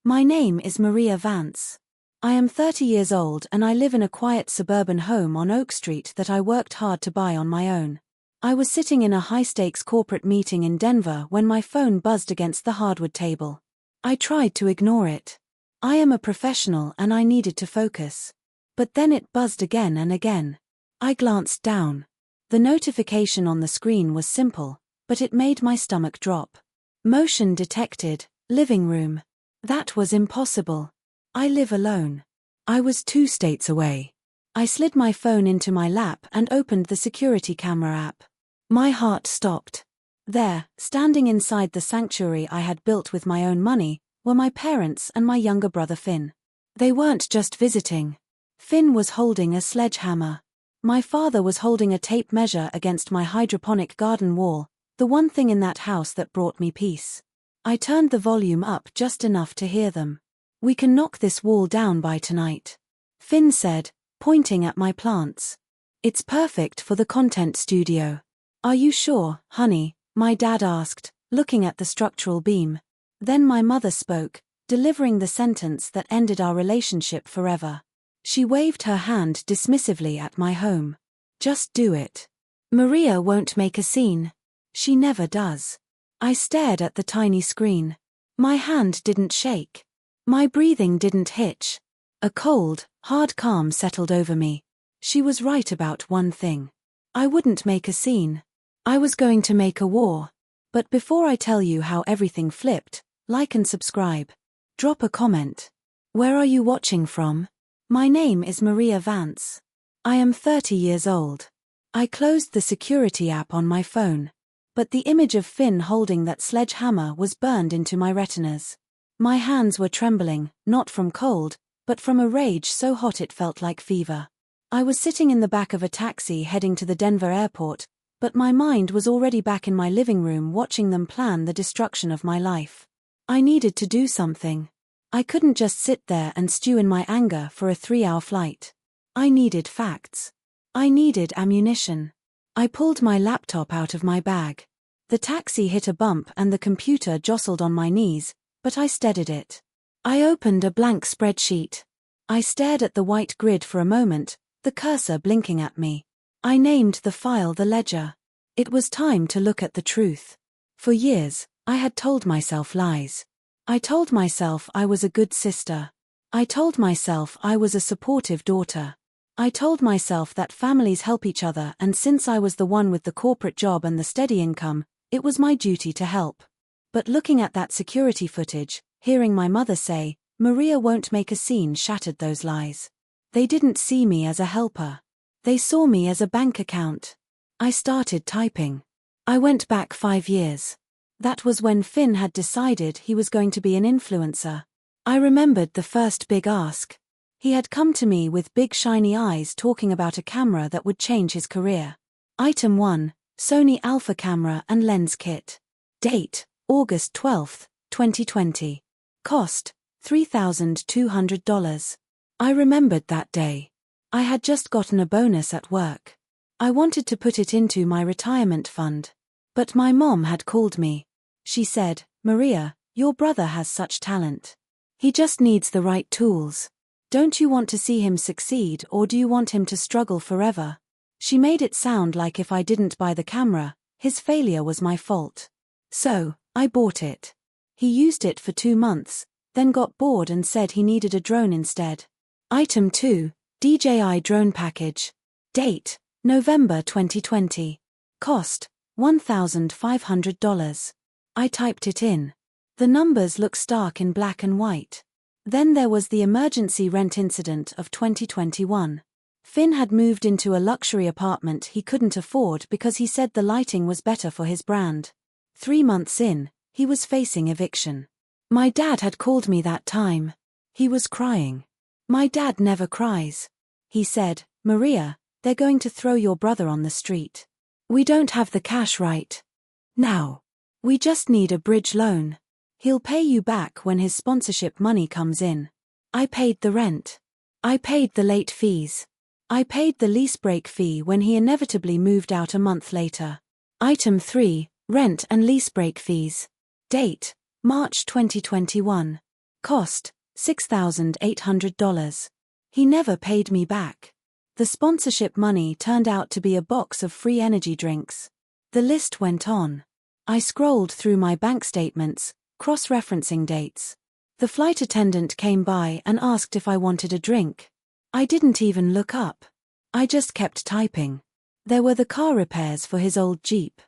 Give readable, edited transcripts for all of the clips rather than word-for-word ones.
My name is Maria Vance. I am 30 years old and I live in a quiet suburban home on Oak Street that I worked hard to buy on my own. I was sitting in a high-stakes corporate meeting in Denver when my phone buzzed against the hardwood table. I tried to ignore it. I am a professional and I needed to focus. But then it buzzed again and again. I glanced down. The notification on the screen was simple, but it made my stomach drop. Motion detected, living room. That was impossible. I live alone. I was 2 states away. I slid my phone into my lap and opened the security camera app. My heart stopped. There, standing inside the sanctuary I had built with my own money, were my parents and my younger brother Finn. They weren't just visiting. Finn was holding a sledgehammer. My father was holding a tape measure against my hydroponic garden wall, the one thing in that house that brought me peace. I turned the volume up just enough to hear them. "We can knock this wall down by tonight," Finn said, pointing at my plants. "It's perfect for the content studio." "Are you sure, honey?" my dad asked, looking at the structural beam. Then my mother spoke, delivering the sentence that ended our relationship forever. She waved her hand dismissively at my home. "Just do it. Maria won't make a scene. She never does." I stared at the tiny screen. My hand didn't shake. My breathing didn't hitch. A cold, hard calm settled over me. She was right about one thing. I wouldn't make a scene. I was going to make a war. But before I tell you how everything flipped, like and subscribe. Drop a comment. Where are you watching from? My name is Maria Vance. I am 30 years old. I closed the security app on my phone. But the image of Finn holding that sledgehammer was burned into my retinas. My hands were trembling, not from cold, but from a rage so hot it felt like fever. I was sitting in the back of a taxi heading to the Denver airport, but my mind was already back in my living room watching them plan the destruction of my life. I needed to do something. I couldn't just sit there and stew in my anger for a 3-hour flight. I needed facts. I needed ammunition. I pulled my laptop out of my bag. The taxi hit a bump and the computer jostled on my knees, but I steadied it. I opened a blank spreadsheet. I stared at the white grid for a moment, the cursor blinking at me. I named the file the ledger. It was time to look at the truth. For years, I had told myself lies. I told myself I was a good sister. I told myself I was a supportive daughter. I told myself that families help each other, and since I was the one with the corporate job and the steady income, it was my duty to help. But looking at that security footage, hearing my mother say, "Maria won't make a scene," shattered those lies. They didn't see me as a helper. They saw me as a bank account. I started typing. I went back 5 years. That was when Finn had decided he was going to be an influencer. I remembered the first big ask. He had come to me with big shiny eyes talking about a camera that would change his career. Item 1, Sony Alpha camera and lens kit. Date, August 12, 2020. Cost, $3,200. I remembered that day. I had just gotten a bonus at work. I wanted to put it into my retirement fund. But my mom had called me. She said, "Maria, your brother has such talent. He just needs the right tools. Don't you want to see him succeed, or do you want him to struggle forever?" She made it sound like if I didn't buy the camera, his failure was my fault. So, I bought it. He used it for 2 months, then got bored and said he needed a drone instead. Item 2, DJI drone package. Date, November 2020. Cost, $1,500. I typed it in. The numbers look stark in black and white. Then there was the emergency rent incident of 2021. Finn had moved into a luxury apartment he couldn't afford because he said the lighting was better for his brand. 3 months in, he was facing eviction. My dad had called me that time. He was crying. My dad never cries. He said, "Maria, they're going to throw your brother on the street. We don't have the cash right now. We just need a bridge loan. He'll pay you back when his sponsorship money comes in." I paid the rent. I paid the late fees. I paid the lease break fee when he inevitably moved out a month later. Item 3, rent and lease break fees. Date, March 2021. Cost, $6,800. He never paid me back. The sponsorship money turned out to be a box of free energy drinks. The list went on. I scrolled through my bank statements, cross-referencing dates. The flight attendant came by and asked if I wanted a drink. I didn't even look up. I just kept typing. There were the car repairs for his old Jeep.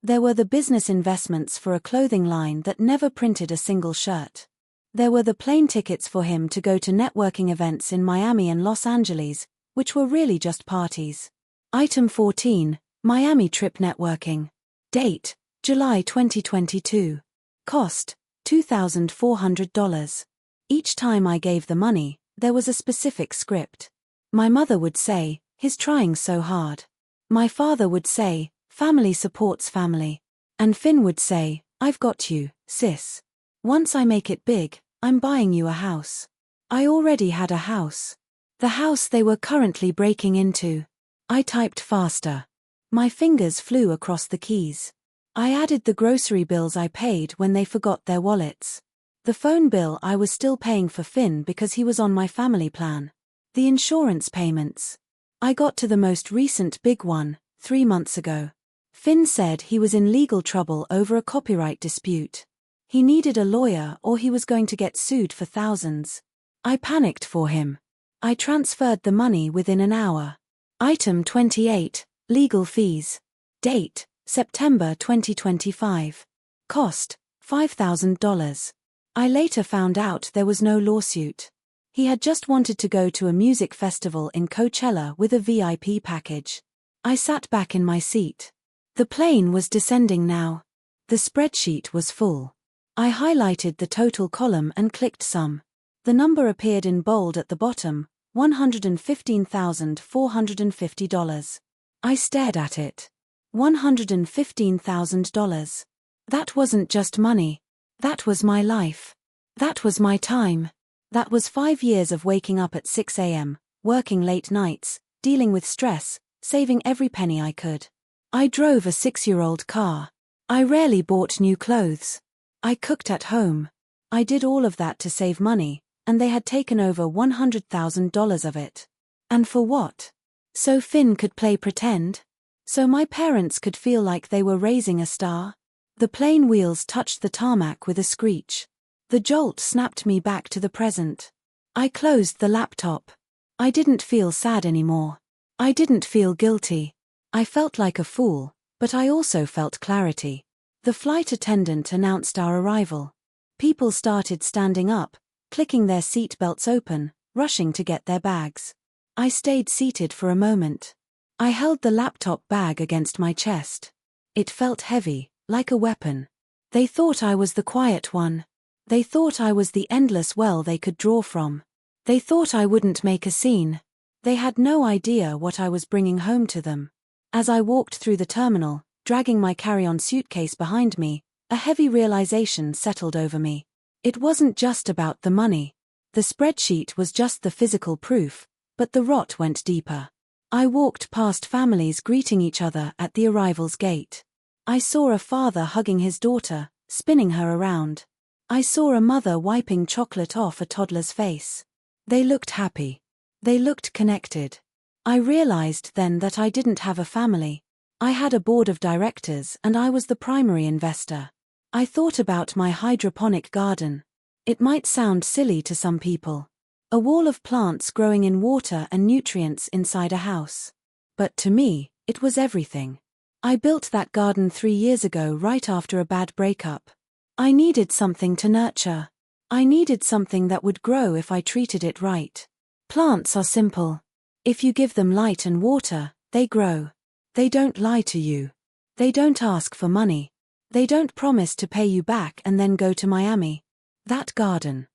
There were the business investments for a clothing line that never printed a single shirt. There were the plane tickets for him to go to networking events in Miami and Los Angeles, which were really just parties. Item 14, Miami trip networking. Date, July 2022. Cost, $2,400. Each time I gave the money, there was a specific script. My mother would say, "He's trying so hard." My father would say, "Family supports family." And Finn would say, "I've got you, sis. Once I make it big, I'm buying you a house." I already had a house. The house they were currently breaking into. I typed faster. My fingers flew across the keys. I added the grocery bills I paid when they forgot their wallets. The phone bill I was still paying for Finn because he was on my family plan. The insurance payments. I got to the most recent big one, 3 months ago. Finn said he was in legal trouble over a copyright dispute. He needed a lawyer or he was going to get sued for thousands. I panicked for him. I transferred the money within an hour. Item 28, Legal fees. Date, September 2025. Cost, $5,000. I later found out there was no lawsuit. He had just wanted to go to a music festival in Coachella with a VIP package. I sat back in my seat. The plane was descending now. The spreadsheet was full. I highlighted the total column and clicked sum. The number appeared in bold at the bottom, $115,450. I stared at it. $115,000. That wasn't just money. That was my life. That was my time. That was 5 years of waking up at 6 a.m., working late nights, dealing with stress, saving every penny I could. I drove a 6-year-old car. I rarely bought new clothes. I cooked at home. I did all of that to save money, and they had taken over $100,000 of it. And for what? So Finn could play pretend? So my parents could feel like they were raising a star? The plane wheels touched the tarmac with a screech. The jolt snapped me back to the present. I closed the laptop. I didn't feel sad anymore. I didn't feel guilty. I felt like a fool, but I also felt clarity. The flight attendant announced our arrival. People started standing up, clicking their seat belts open, rushing to get their bags. I stayed seated for a moment. I held the laptop bag against my chest. It felt heavy, like a weapon. They thought I was the quiet one. They thought I was the endless well they could draw from. They thought I wouldn't make a scene. They had no idea what I was bringing home to them. As I walked through the terminal, dragging my carry-on suitcase behind me, a heavy realization settled over me. It wasn't just about the money. The spreadsheet was just the physical proof, but the rot went deeper. I walked past families greeting each other at the arrival's gate. I saw a father hugging his daughter, spinning her around. I saw a mother wiping chocolate off a toddler's face. They looked happy. They looked connected. I realized then that I didn't have a family. I had a board of directors and I was the primary investor. I thought about my hydroponic garden. It might sound silly to some people. A wall of plants growing in water and nutrients inside a house. But to me, it was everything. I built that garden 3 years ago right after a bad breakup. I needed something to nurture. I needed something that would grow if I treated it right. Plants are simple. If you give them light and water, they grow. They don't lie to you. They don't ask for money. They don't promise to pay you back and then go to Miami. That garden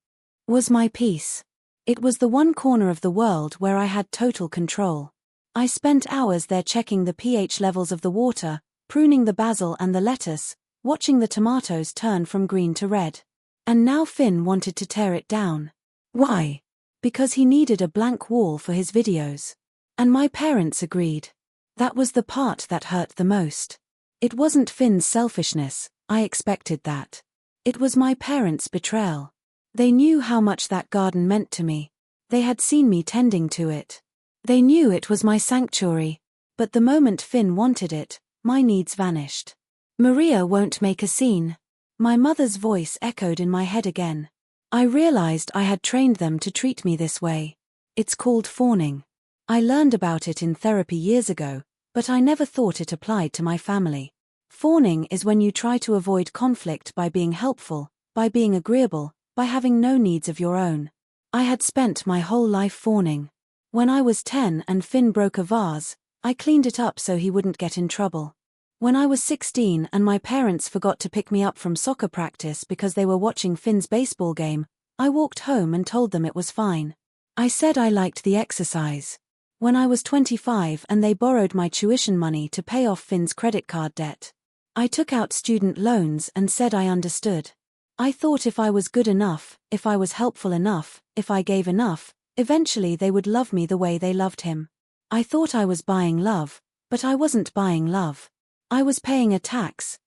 was my peace. It was the one corner of the world where I had total control. I spent hours there checking the pH levels of the water, pruning the basil and the lettuce, watching the tomatoes turn from green to red. And now Finn wanted to tear it down. Why? Because he needed a blank wall for his videos. And my parents agreed. That was the part that hurt the most. It wasn't Finn's selfishness, I expected that. It was my parents' betrayal. They knew how much that garden meant to me. They had seen me tending to it. They knew it was my sanctuary. But the moment Finn wanted it, my needs vanished. Maria won't make a scene. My mother's voice echoed in my head again. I realized I had trained them to treat me this way. It's called fawning. I learned about it in therapy years ago, but I never thought it applied to my family. Fawning is when you try to avoid conflict by being helpful, by being agreeable, by having no needs of your own. I had spent my whole life fawning. When I was 10 and Finn broke a vase, I cleaned it up so he wouldn't get in trouble. When I was 16 and my parents forgot to pick me up from soccer practice because they were watching Finn's baseball game, I walked home and told them it was fine. I said I liked the exercise. When I was 25 and they borrowed my tuition money to pay off Finn's credit card debt, I took out student loans and said I understood. I thought if I was good enough, if I was helpful enough, if I gave enough, eventually they would love me the way they loved him. I thought I was buying love, but I wasn't buying love. I was paying a tax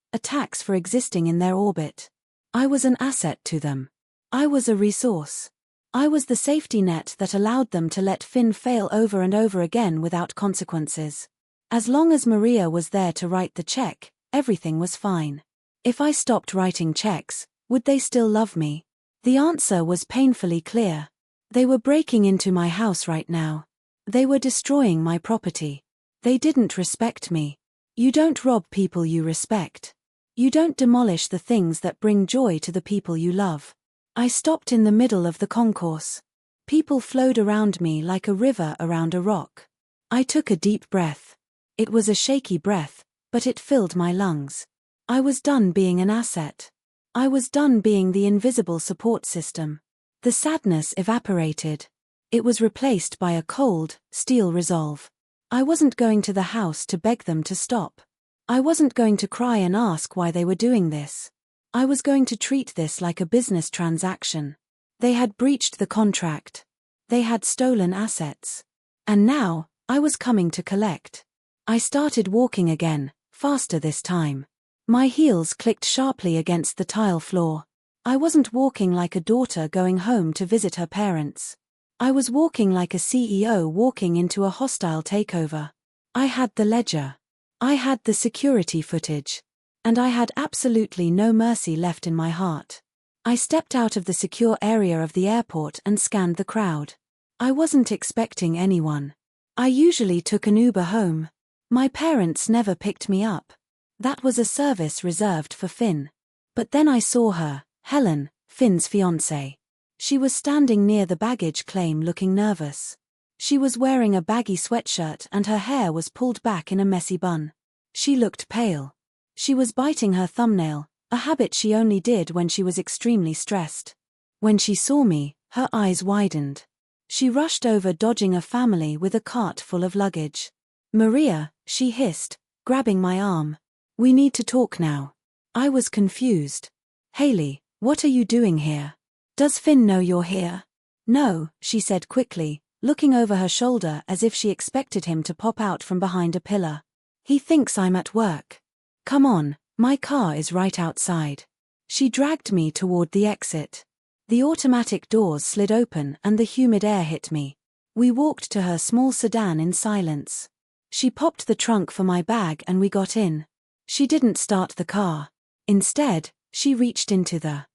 for existing in their orbit. I was an asset to them. I was a resource. I was the safety net that allowed them to let Finn fail over and over again without consequences. As long as Maria was there to write the check, everything was fine. If I stopped writing checks, would they still love me? The answer was painfully clear. They were breaking into my house right now. They were destroying my property. They didn't respect me. You don't rob people you respect. You don't demolish the things that bring joy to the people you love. I stopped in the middle of the concourse. People flowed around me like a river around a rock. I took a deep breath. It was a shaky breath, but it filled my lungs. I was done being an asset. I was done being the invisible support system. The sadness evaporated. It was replaced by a cold, steel resolve. I wasn't going to the house to beg them to stop. I wasn't going to cry and ask why they were doing this. I was going to treat this like a business transaction. They had breached the contract. They had stolen assets. And now, I was coming to collect. I started walking again, faster this time. My heels clicked sharply against the tile floor. I wasn't walking like a daughter going home to visit her parents. I was walking like a CEO walking into a hostile takeover. I had the ledger. I had the security footage. And I had absolutely no mercy left in my heart. I stepped out of the secure area of the airport and scanned the crowd. I wasn't expecting anyone. I usually took an Uber home. My parents never picked me up. That was a service reserved for Finn. But then I saw her, Helen, Finn's fiancée. She was standing near the baggage claim looking nervous. She was wearing a baggy sweatshirt and her hair was pulled back in a messy bun. She looked pale. She was biting her thumbnail, a habit she only did when she was extremely stressed. When she saw me, her eyes widened. She rushed over dodging a family with a cart full of luggage. "Maria," she hissed, grabbing my arm. "We need to talk now." I was confused. "Hayley, what are you doing here? Does Finn know you're here?" "No," she said quickly, looking over her shoulder as if she expected him to pop out from behind a pillar. "He thinks I'm at work. Come on, my car is right outside." She dragged me toward the exit. The automatic doors slid open and the humid air hit me. We walked to her small sedan in silence. She popped the trunk for my bag and we got in. She didn't start the car. Instead, she reached into the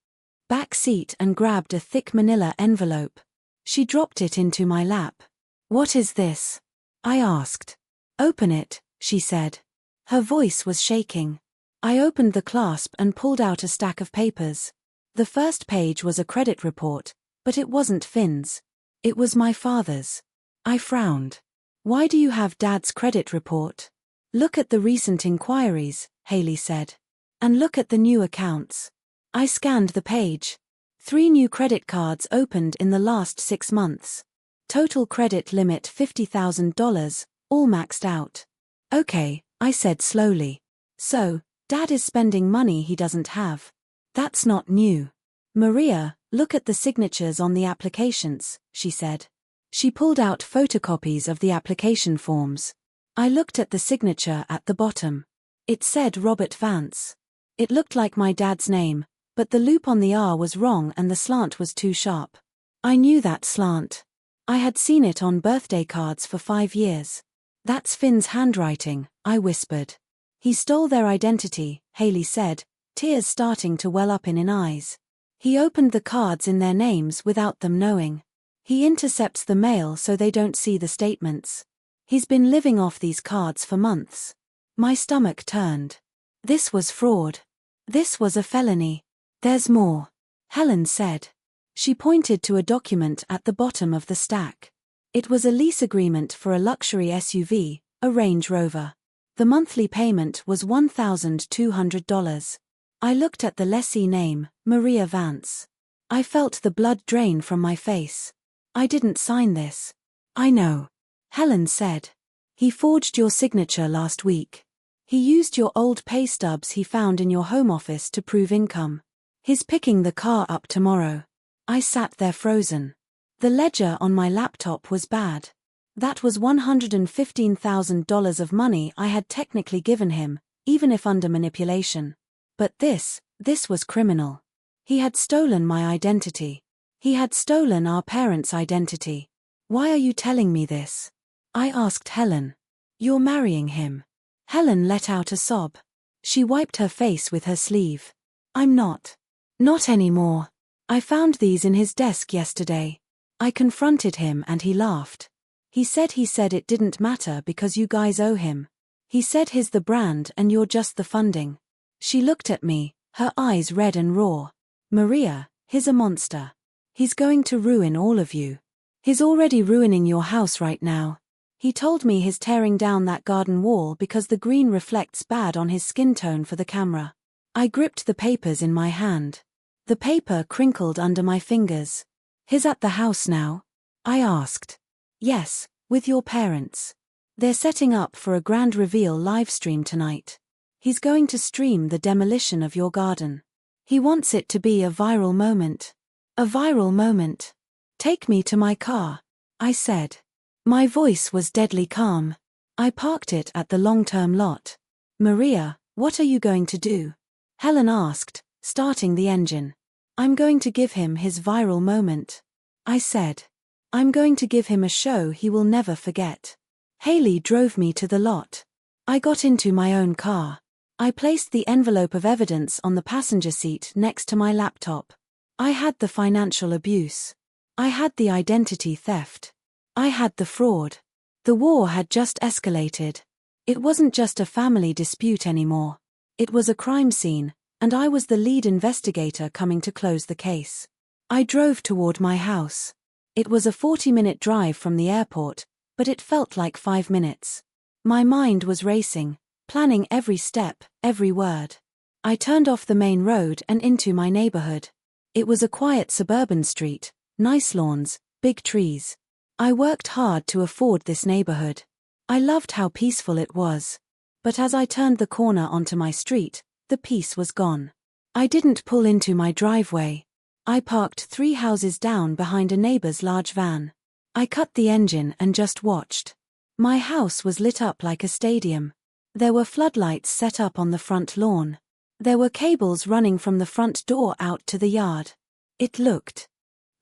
back seat and grabbed a thick manila envelope. She dropped it into my lap. "What is this?" I asked. "Open it," she said. Her voice was shaking. I opened the clasp and pulled out a stack of papers. The first page was a credit report, but it wasn't Finn's. It was my father's. I frowned. "Why do you have Dad's credit report?" "Look at the recent inquiries," Hayley said. "And look at the new accounts." I scanned the page. 3 new credit cards opened in the last 6 months. Total credit limit $50,000, all maxed out. "Okay," I said slowly. "So, Dad is spending money he doesn't have. That's not new." "Maria, look at the signatures on the applications," she said. She pulled out photocopies of the application forms. I looked at the signature at the bottom. It said Robert Vance. It looked like my dad's name, But the loop on the R was wrong and the slant was too sharp. I knew that slant. I had seen it on birthday cards for 5 years. That's Finn's handwriting, I whispered. He stole their identity, Haley said, tears starting to well up in eyes. He opened the cards in their names without them knowing. He intercepts the mail so they don't see the statements. He's been living off these cards for months. My stomach turned. This was fraud. This was a felony. There's more, Helen said. She pointed to a document at the bottom of the stack. It was a lease agreement for a luxury SUV, a Range Rover. The monthly payment was $1,200. I looked at the lessee name, Maria Vance. I felt the blood drain from my face. I didn't sign this. I know, Helen said. He forged your signature last week. He used your old pay stubs he found in your home office to prove income. He's picking the car up tomorrow. I sat there frozen. The ledger on my laptop was bad. That was $115,000 of money I had technically given him, even if under manipulation. But this was criminal. He had stolen my identity. He had stolen our parents' identity. Why are you telling me this? I asked Helen. You're marrying him. Helen let out a sob. She wiped her face with her sleeve. I'm not. Not anymore. I found these in his desk yesterday. I confronted him and he laughed. He said it didn't matter because you guys owe him. He said he's the brand and you're just the funding. She looked at me, her eyes red and raw. Maria, he's a monster. He's going to ruin all of you. He's already ruining your house right now. He told me he's tearing down that garden wall because the green reflects bad on his skin tone for the camera. I gripped the papers in my hand. The paper crinkled under my fingers. He's at the house now? I asked. Yes, with your parents. They're setting up for a grand reveal livestream tonight. He's going to stream the demolition of your garden. He wants it to be a viral moment. A viral moment. Take me to my car, I said. My voice was deadly calm. I parked it at the long-term lot. Maria, what are you going to do? Helen asked, starting the engine. I'm going to give him his viral moment. I said. I'm going to give him a show he will never forget. Haley drove me to the lot. I got into my own car. I placed the envelope of evidence on the passenger seat next to my laptop. I had the financial abuse. I had the identity theft. I had the fraud. The war had just escalated. It wasn't just a family dispute anymore. It was a crime scene, and I was the lead investigator coming to close the case. I drove toward my house. It was a 40-minute drive from the airport, but it felt like 5 minutes. My mind was racing, planning every step, every word. I turned off the main road and into my neighborhood. It was a quiet suburban street, nice lawns, big trees. I worked hard to afford this neighborhood. I loved how peaceful it was. But as I turned the corner onto my street, the peace was gone. I didn't pull into my driveway. I parked 3 houses down behind a neighbor's large van. I cut the engine and just watched. My house was lit up like a stadium. There were floodlights set up on the front lawn. There were cables running from the front door out to the yard. It looked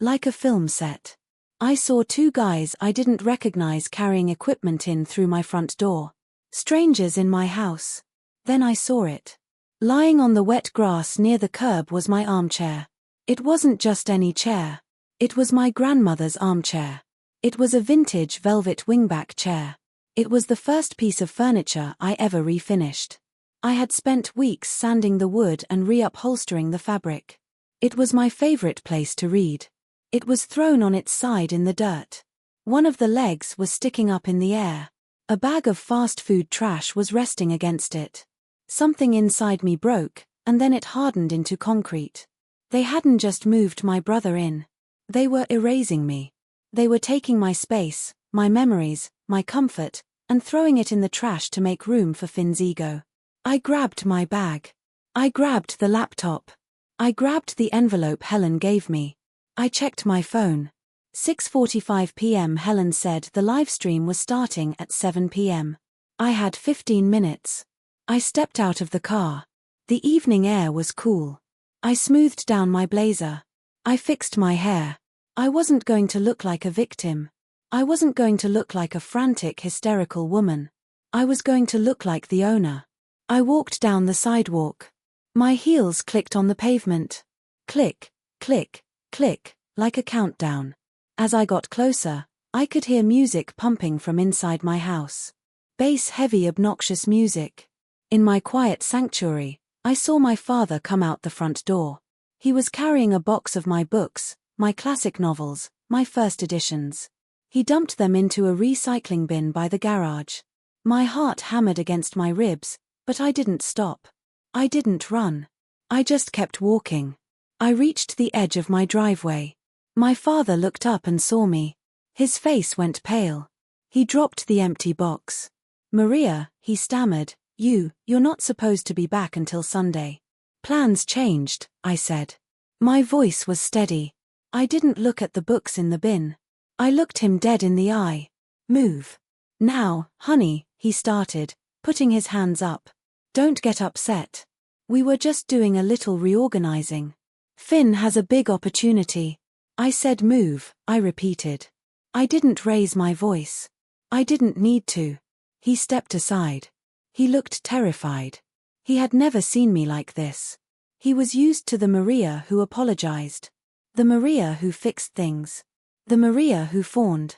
like a film set. I saw 2 guys I didn't recognize carrying equipment in through my front door. Strangers in my house. Then I saw it. Lying on the wet grass near the curb was my armchair. It wasn't just any chair. It was my grandmother's armchair. It was a vintage velvet wingback chair. It was the first piece of furniture I ever refinished. I had spent weeks sanding the wood and reupholstering the fabric. It was my favorite place to read. It was thrown on its side in the dirt. One of the legs was sticking up in the air. A bag of fast food trash was resting against it. Something inside me broke, and then it hardened into concrete. They hadn't just moved my brother in. They were erasing me. They were taking my space, my memories, my comfort, and throwing it in the trash to make room for Finn's ego. I grabbed my bag. I grabbed the laptop. I grabbed the envelope Helen gave me. I checked my phone. 6:45 p.m. Helen said the livestream was starting at 7 p.m. I had 15 minutes. I stepped out of the car. The evening air was cool. I smoothed down my blazer. I fixed my hair. I wasn't going to look like a victim. I wasn't going to look like a frantic, hysterical woman. I was going to look like the owner. I walked down the sidewalk. My heels clicked on the pavement. Click, click, click, like a countdown. As I got closer, I could hear music pumping from inside my house. Bass-heavy, obnoxious music. In my quiet sanctuary, I saw my father come out the front door. He was carrying a box of my books, my classic novels, my first editions. He dumped them into a recycling bin by the garage. My heart hammered against my ribs, but I didn't stop. I didn't run. I just kept walking. I reached the edge of my driveway. My father looked up and saw me. His face went pale. He dropped the empty box. "Maria," he stammered, you're not supposed to be back until Sunday." "Plans changed," I said. My voice was steady. I didn't look at the books in the bin. I looked him dead in the eye. "Move. Now, honey," he started, putting his hands up. "Don't get upset. We were just doing a little reorganizing. Finn has a big opportunity." I said move, I repeated. I didn't raise my voice. I didn't need to. He stepped aside. He looked terrified. He had never seen me like this. He was used to the Maria who apologized. The Maria who fixed things. The Maria who fawned.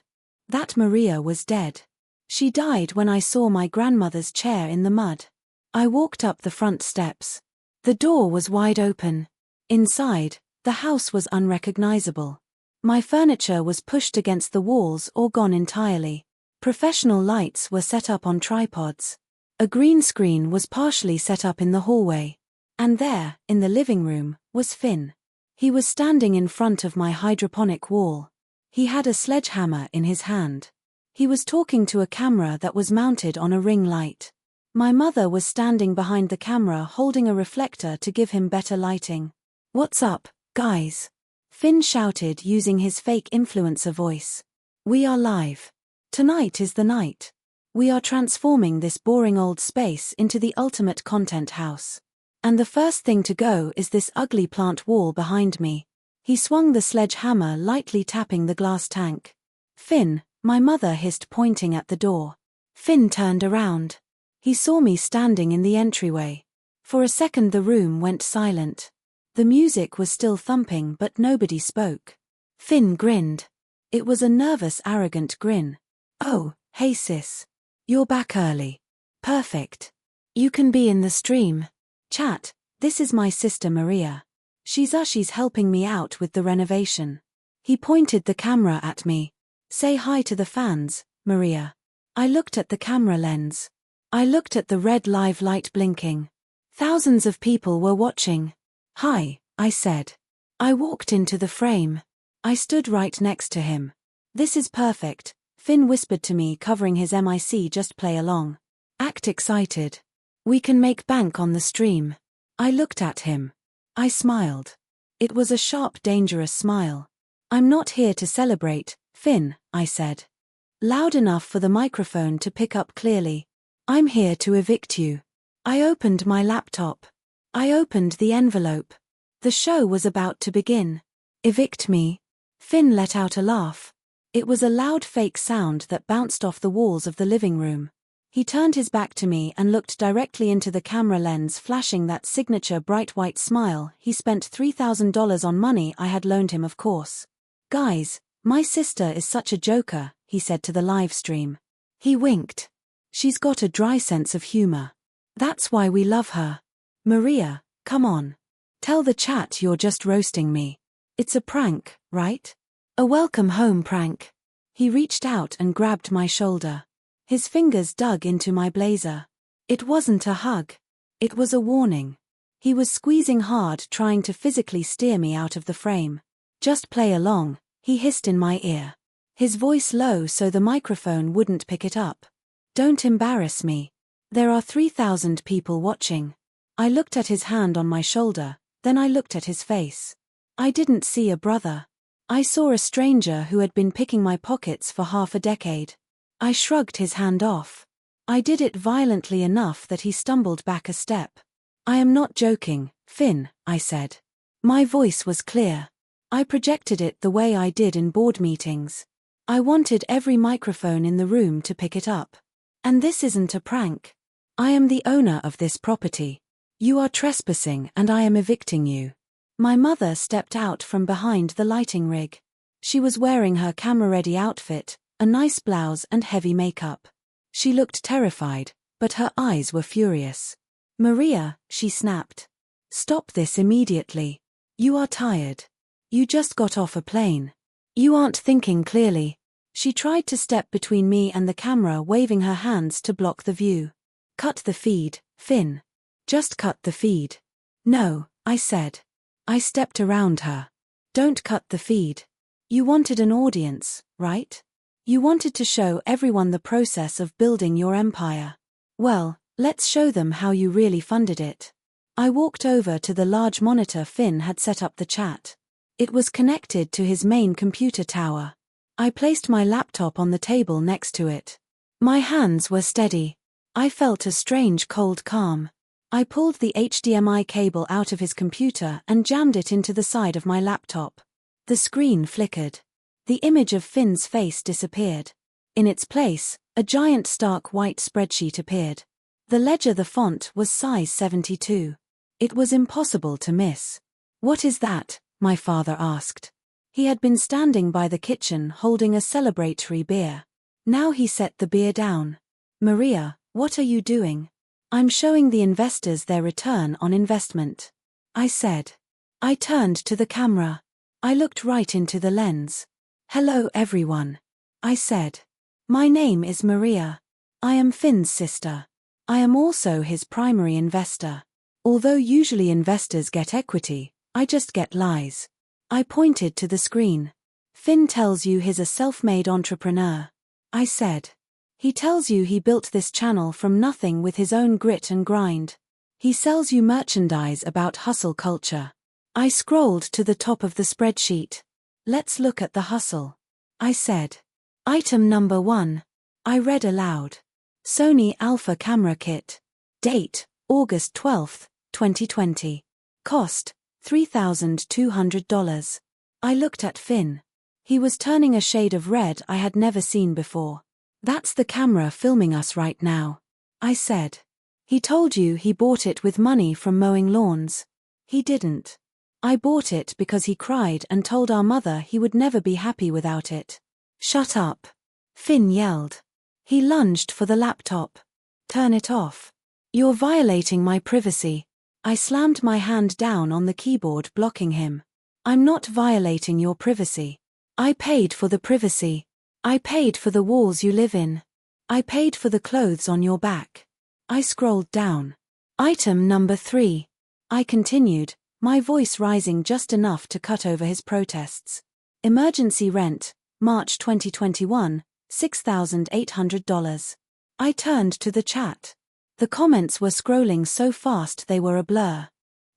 That Maria was dead. She died when I saw my grandmother's chair in the mud. I walked up the front steps. The door was wide open. Inside, the house was unrecognizable. My furniture was pushed against the walls or gone entirely. Professional lights were set up on tripods. A green screen was partially set up in the hallway. And there, in the living room, was Finn. He was standing in front of my hydroponic wall. He had a sledgehammer in his hand. He was talking to a camera that was mounted on a ring light. My mother was standing behind the camera holding a reflector to give him better lighting. "What's up, guys?" Finn shouted using his fake influencer voice. "We are live. Tonight is the night. We are transforming this boring old space into the ultimate content house. And the first thing to go is this ugly plant wall behind me." He swung the sledgehammer, lightly tapping the glass tank. "Finn," my mother hissed, pointing at the door. Finn turned around. He saw me standing in the entryway. For a second the room went silent. The music was still thumping but nobody spoke. Finn grinned. It was a nervous, arrogant grin. "Oh, hey sis. You're back early. Perfect. You can be in the stream. Chat, this is my sister Maria. She's helping me out with the renovation." He pointed the camera at me. "Say hi to the fans, Maria." I looked at the camera lens. I looked at the red live light blinking. Thousands of people were watching. "Hi," I said. I walked into the frame. I stood right next to him. "This is perfect," Finn whispered to me, covering his mic. "Just play along. Act excited. We can make bank on the stream." I looked at him. I smiled. It was a sharp, dangerous smile. "I'm not here to celebrate, Finn," I said. Loud enough for the microphone to pick up clearly. "I'm here to evict you." I opened my laptop. I opened the envelope. The show was about to begin. "Evict me?" Finn let out a laugh. It was a loud fake sound that bounced off the walls of the living room. He turned his back to me and looked directly into the camera lens, flashing that signature bright white smile. He spent $3,000 on money I had loaned him, of course. "Guys, my sister is such a joker," he said to the live stream. He winked. "She's got a dry sense of humor. That's why we love her. Maria, come on. Tell the chat you're just roasting me. It's a prank, right? A welcome home prank." He reached out and grabbed my shoulder. His fingers dug into my blazer. It wasn't a hug. It was a warning. He was squeezing hard, trying to physically steer me out of the frame. "Just play along," he hissed in my ear. His voice low so the microphone wouldn't pick it up. "Don't embarrass me. There are 3,000 people watching." I looked at his hand on my shoulder, then I looked at his face. I didn't see a brother. I saw a stranger who had been picking my pockets for half a decade. I shrugged his hand off. I did it violently enough that he stumbled back a step. "I am not joking, Finn," I said. My voice was clear. I projected it the way I did in board meetings. I wanted every microphone in the room to pick it up. And this isn't a prank. I am the owner of this property. You are trespassing and I am evicting you. My mother stepped out from behind the lighting rig. She was wearing her camera-ready outfit, a nice blouse and heavy makeup. She looked terrified, but her eyes were furious. Maria, she snapped. Stop this immediately. You are tired. You just got off a plane. You aren't thinking clearly. She tried to step between me and the camera, waving her hands to block the view. Cut the feed, Finn. Just cut the feed. No, I said. I stepped around her. Don't cut the feed. You wanted an audience, right? You wanted to show everyone the process of building your empire. Well, let's show them how you really funded it. I walked over to the large monitor Finn had set up the chat. It was connected to his main computer tower. I placed my laptop on the table next to it. My hands were steady. I felt a strange cold calm. I pulled the HDMI cable out of his computer and jammed it into the side of my laptop. The screen flickered. The image of Finn's face disappeared. In its place, a giant stark white spreadsheet appeared. The ledger, the font was size 72. It was impossible to miss. What is that? My father asked. He had been standing by the kitchen holding a celebratory beer. Now he set the beer down. Maria, what are you doing? I'm showing the investors their return on investment. I said. I turned to the camera. I looked right into the lens. Hello everyone. I said. My name is Maria. I am Finn's sister. I am also his primary investor. Although usually investors get equity, I just get lies. I pointed to the screen. Finn tells you he's a self-made entrepreneur. I said. He tells you he built this channel from nothing with his own grit and grind. He sells you merchandise about hustle culture. I scrolled to the top of the spreadsheet. Let's look at the hustle. I said. Item number 1. I read aloud. Sony Alpha Camera Kit. Date, August 12, 2020. Cost, $3,200. I looked at Finn. He was turning a shade of red I had never seen before. That's the camera filming us right now. I said. He told you he bought it with money from mowing lawns. He didn't. I bought it because he cried and told our mother he would never be happy without it. Shut up. Finn yelled. He lunged for the laptop. Turn it off. You're violating my privacy. I slammed my hand down on the keyboard, blocking him. I'm not violating your privacy. I paid for the privacy. I paid for the walls you live in. I paid for the clothes on your back. I scrolled down. Item number 3. I continued, my voice rising just enough to cut over his protests. Emergency rent, March 2021, $6,800. I turned to the chat. The comments were scrolling so fast they were a blur.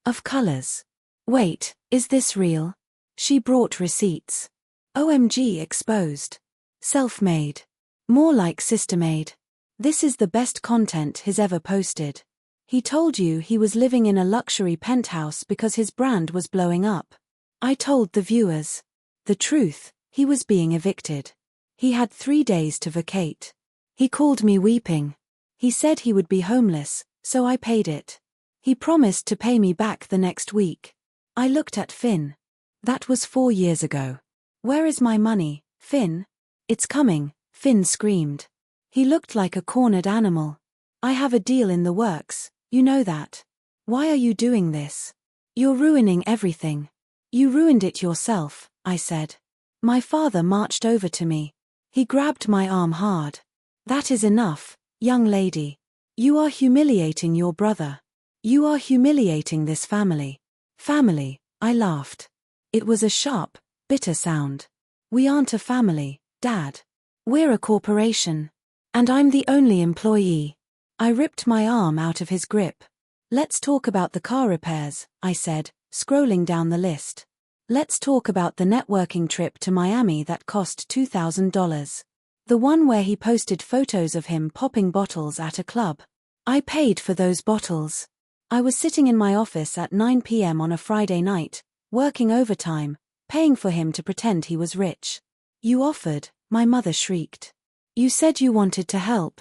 Of colors. Wait, is this real? She brought receipts. OMG exposed. Self-made. More like sister-made. This is the best content he's ever posted. He told you he was living in a luxury penthouse because his brand was blowing up. I told the viewers. The truth, he was being evicted. He had 3 days to vacate. He called me weeping. He said he would be homeless, so I paid it. He promised to pay me back the next week. I looked at Finn. That was 4 years ago. Where is my money, Finn? It's coming, Finn screamed. He looked like a cornered animal. I have a deal in the works, you know that. Why are you doing this? You're ruining everything. You ruined it yourself, I said. My father marched over to me. He grabbed my arm hard. That is enough, young lady. You are humiliating your brother. You are humiliating this family. Family, I laughed. It was a sharp, bitter sound. We aren't a family, Dad. We're a corporation. And I'm the only employee. I ripped my arm out of his grip. Let's talk about the car repairs, I said, scrolling down the list. Let's talk about the networking trip to Miami that cost $2,000. The one where he posted photos of him popping bottles at a club. I paid for those bottles. I was sitting in my office at 9 p.m. on a Friday night, working overtime, paying for him to pretend he was rich. You offered, my mother shrieked. You said you wanted to help.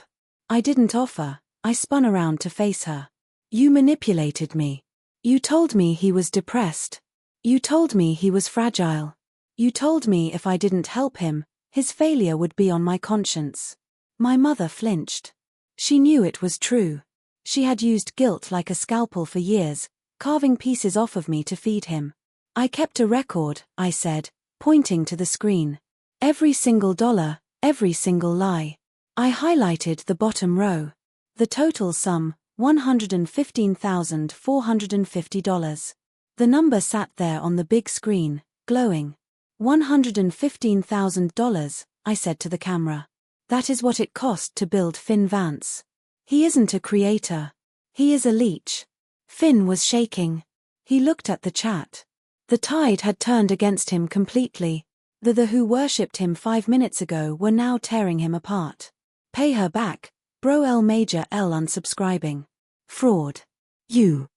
I didn't offer, I spun around to face her. You manipulated me. You told me he was depressed. You told me he was fragile. You told me if I didn't help him, his failure would be on my conscience. My mother flinched. She knew it was true. She had used guilt like a scalpel for years, carving pieces off of me to feed him. I kept a record, I said, pointing to the screen. Every single dollar, every single lie. I highlighted the bottom row. The total sum, $115,450. The number sat there on the big screen, glowing. $115,000, I said to the camera. That is what it cost to build Finn Vance. He isn't a creator. He is a leech. Finn was shaking. He looked at the chat. The tide had turned against him completely. The who worshipped him 5 minutes ago were now tearing him apart. Pay her back, bro. L major L unsubscribing. Fraud. You,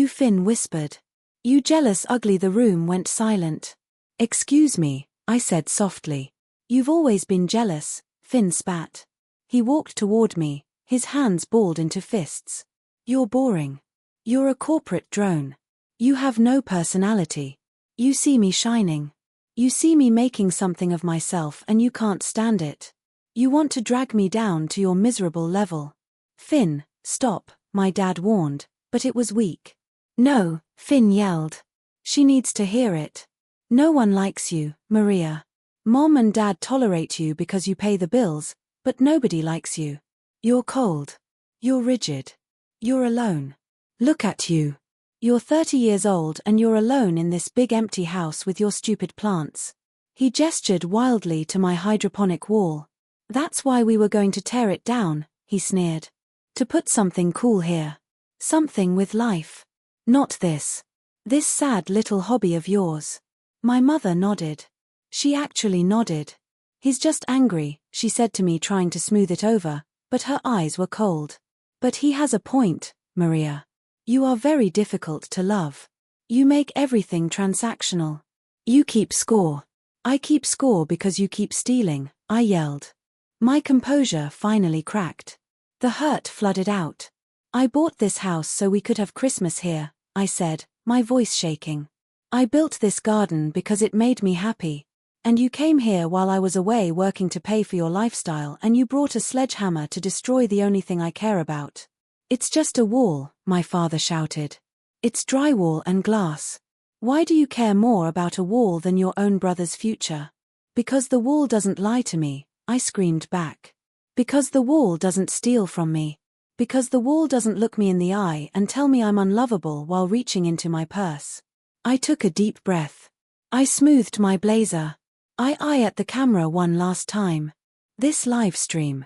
Finn whispered. You jealous ugly. The room went silent. Excuse me, I said softly. You've always been jealous, Finn spat. He walked toward me, his hands balled into fists. You're boring. You're a corporate drone. You have no personality. You see me shining. You see me making something of myself and you can't stand it. You want to drag me down to your miserable level. Finn, stop, my dad warned, but it was weak. No, Finn yelled. She needs to hear it. No one likes you, Maria. Mom and Dad tolerate you because you pay the bills, but nobody likes you. You're cold. You're rigid. You're alone. Look at you. You're 30 years old and you're alone in this big empty house with your stupid plants. He gestured wildly to my hydroponic wall. That's why we were going to tear it down, he sneered. To put something cool here. Something with life. Not this. This sad little hobby of yours. My mother nodded. She actually nodded. He's just angry, she said to me, trying to smooth it over, but her eyes were cold. But he has a point, Maria. You are very difficult to love. You make everything transactional. You keep score. I keep score because you keep stealing, I yelled. My composure finally cracked. The hurt flooded out. I bought this house so we could have Christmas here, I said, my voice shaking. I built this garden because it made me happy. And you came here while I was away working to pay for your lifestyle, and you brought a sledgehammer to destroy the only thing I care about. It's just a wall, my father shouted. It's drywall and glass. Why do you care more about a wall than your own brother's future? Because the wall doesn't lie to me, I screamed back. Because the wall doesn't steal from me. Because the wall doesn't look me in the eye and tell me I'm unlovable while reaching into my purse. I took a deep breath. I smoothed my blazer. I at the camera one last time. This live stream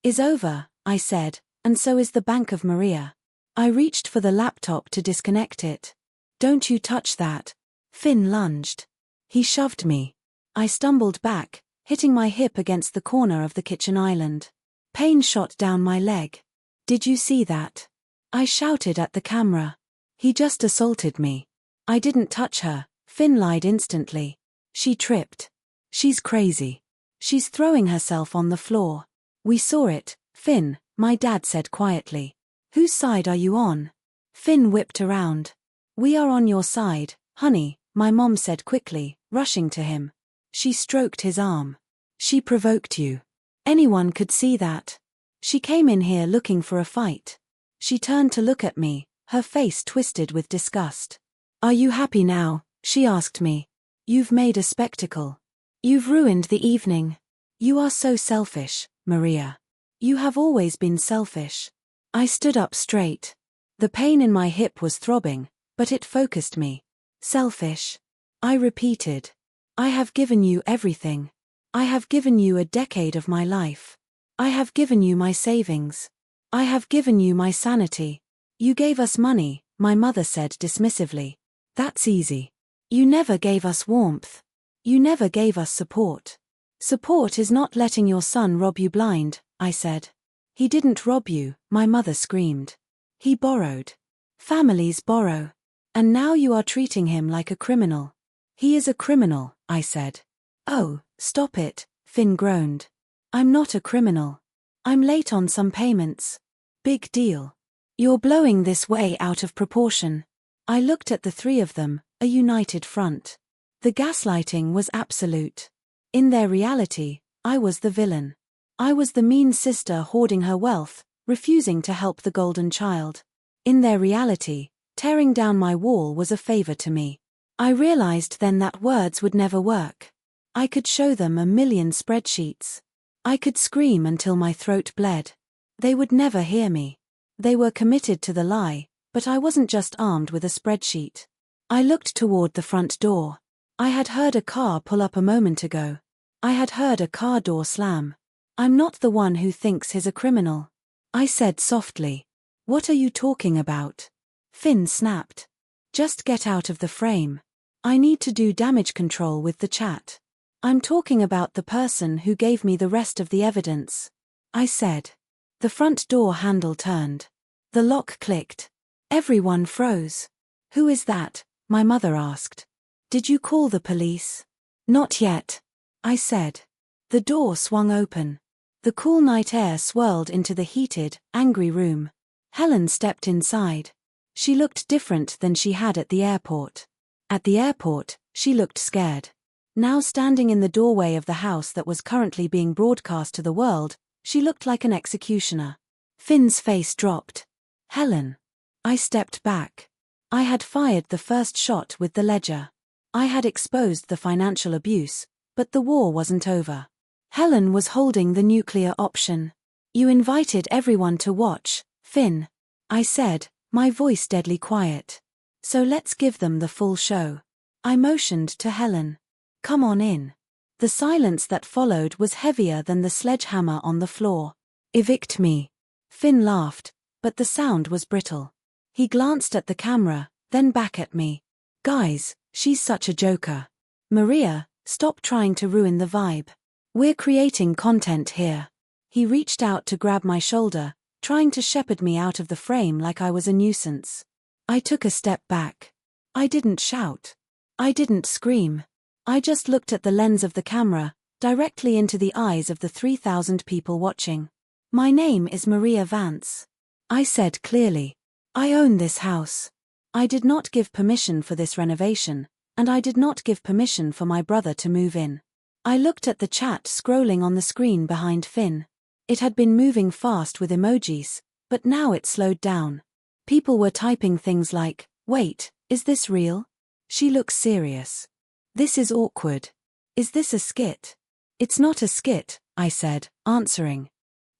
is over, I said, and so is the Bank of Maria. I reached for the laptop to disconnect it. Don't you touch that. Finn lunged. He shoved me. I stumbled back, hitting my hip against the corner of the kitchen island. Pain shot down my leg. Did you see that? I shouted at the camera. He just assaulted me. I didn't touch her, Finn lied instantly. She tripped. She's crazy. She's throwing herself on the floor. We saw it, Finn, my dad said quietly. Whose side are you on? Finn whipped around. We are on your side, honey, my mom said quickly, rushing to him. She stroked his arm. She provoked you. Anyone could see that. She came in here looking for a fight. She turned to look at me, her face twisted with disgust. Are you happy now? She asked me. You've made a spectacle. You've ruined the evening. You are so selfish, Maria. You have always been selfish. I stood up straight. The pain in my hip was throbbing, but it focused me. Selfish. I repeated. I have given you everything. I have given you a decade of my life. I have given you my savings. I have given you my sanity. You gave us money, my mother said dismissively. That's easy. You never gave us warmth. You never gave us support. Support is not letting your son rob you blind, I said. He didn't rob you, my mother screamed. He borrowed. Families borrow. And now you are treating him like a criminal. He is a criminal, I said. Oh, stop it, Finn groaned. I'm not a criminal. I'm late on some payments. Big deal. You're blowing this way out of proportion. I looked at the three of them, a united front. The gaslighting was absolute. In their reality, I was the villain. I was the mean sister hoarding her wealth, refusing to help the golden child. In their reality, tearing down my wall was a favor to me. I realized then that words would never work. I could show them a million spreadsheets. I could scream until my throat bled. They would never hear me. They were committed to the lie, but I wasn't just armed with a spreadsheet. I looked toward the front door. I had heard a car pull up a moment ago. I had heard a car door slam. I'm not the one who thinks he's a criminal. I said softly. What are you talking about? Finn snapped. Just get out of the frame. I need to do damage control with the chat. I'm talking about the person who gave me the rest of the evidence. I said. The front door handle turned. The lock clicked. Everyone froze. Who is that? My mother asked. Did you call the police? Not yet. I said. The door swung open. The cool night air swirled into the heated, angry room. Helen stepped inside. She looked different than she had at the airport. At the airport, she looked scared. Now standing in the doorway of the house that was currently being broadcast to the world, she looked like an executioner. Finn's face dropped. Helen. I stepped back. I had fired the first shot with the ledger. I had exposed the financial abuse, but the war wasn't over. Helen was holding the nuclear option. You invited everyone to watch, Finn. I said, my voice deadly quiet. So let's give them the full show. I motioned to Helen. Come on in. The silence that followed was heavier than the sledgehammer on the floor. Evict me. Finn laughed, but the sound was brittle. He glanced at the camera, then back at me. Guys, she's such a joker. Maria, stop trying to ruin the vibe. We're creating content here. He reached out to grab my shoulder, trying to shepherd me out of the frame like I was a nuisance. I took a step back. I didn't shout. I didn't scream. I just looked at the lens of the camera, directly into the eyes of the 3,000 people watching. My name is Maria Vance. I said clearly. I own this house. I did not give permission for this renovation, and I did not give permission for my brother to move in. I looked at the chat scrolling on the screen behind Finn. It had been moving fast with emojis, but now it slowed down. People were typing things like, wait, is this real? She looks serious. This is awkward. Is this a skit? It's not a skit, I said, answering.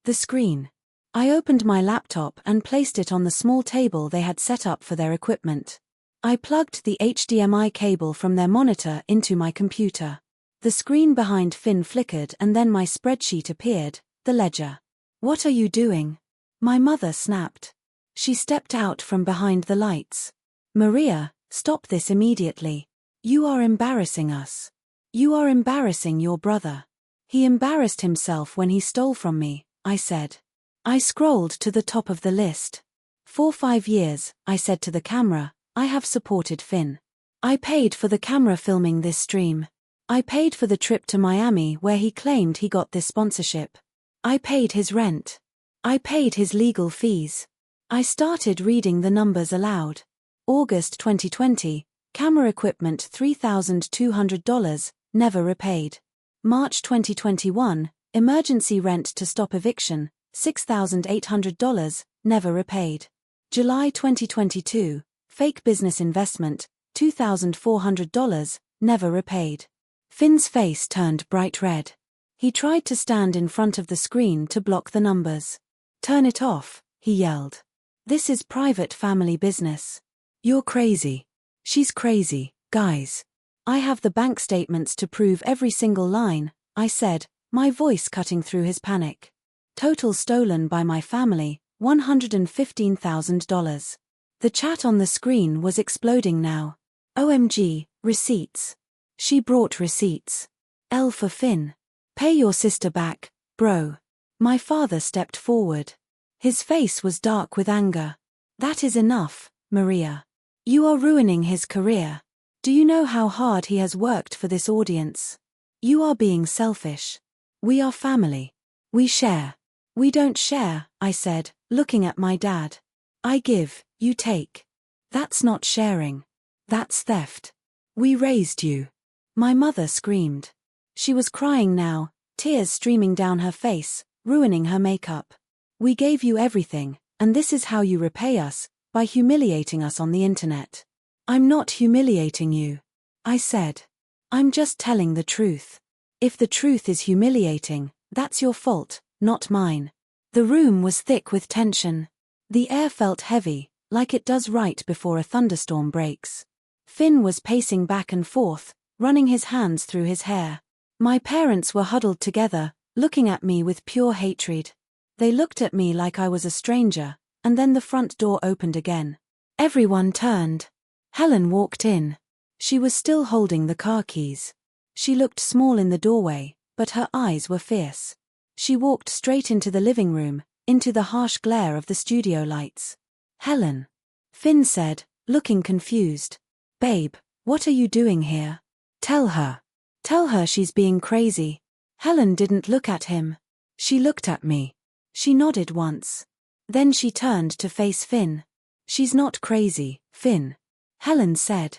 The screen. I opened my laptop and placed it on the small table they had set up for their equipment. I plugged the HDMI cable from their monitor into my computer. The screen behind Finn flickered and then my spreadsheet appeared, the ledger. What are you doing? My mother snapped. She stepped out from behind the lights. Maria, stop this immediately. You are embarrassing us. You are embarrassing your brother. He embarrassed himself when he stole from me, I said. I scrolled to the top of the list. For 5 years, I said to the camera, I have supported Finn. I paid for the camera filming this stream. I paid for the trip to Miami where he claimed he got this sponsorship. I paid his rent. I paid his legal fees. I started reading the numbers aloud. August 2020, camera equipment $3,200, never repaid. March 2021, emergency rent to stop eviction, $6,800, never repaid. July 2022, fake business investment, $2,400, never repaid. Finn's face turned bright red. He tried to stand in front of the screen to block the numbers. Turn it off, he yelled. This is private family business. You're crazy. She's crazy, guys. I have the bank statements to prove every single line, I said, my voice cutting through his panic. Total stolen by my family, $115,000. The chat on the screen was exploding now. OMG, receipts. She brought receipts. L for Finn. Pay your sister back, bro. My father stepped forward. His face was dark with anger. That is enough, Maria. You are ruining his career. Do you know how hard he has worked for this audience? You are being selfish. We are family. We share. We don't share, I said, looking at my dad. I give, you take. That's not sharing. That's theft. We raised you. My mother screamed. She was crying now, tears streaming down her face, ruining her makeup. We gave you everything, and this is how you repay us, by humiliating us on the internet. I'm not humiliating you. I said. I'm just telling the truth. If the truth is humiliating, that's your fault, not mine. The room was thick with tension. The air felt heavy, like it does right before a thunderstorm breaks. Finn was pacing back and forth, running his hands through his hair. My parents were huddled together, looking at me with pure hatred. They looked at me like I was a stranger, and then the front door opened again. Everyone turned. Helen walked in. She was still holding the car keys. She looked small in the doorway, but her eyes were fierce. She walked straight into the living room, into the harsh glare of the studio lights. Helen. Finn said, looking confused. Babe, what are you doing here? Tell her. Tell her she's being crazy. Helen didn't look at him. She looked at me. She nodded once. Then she turned to face Finn. She's not crazy, Finn. Helen said.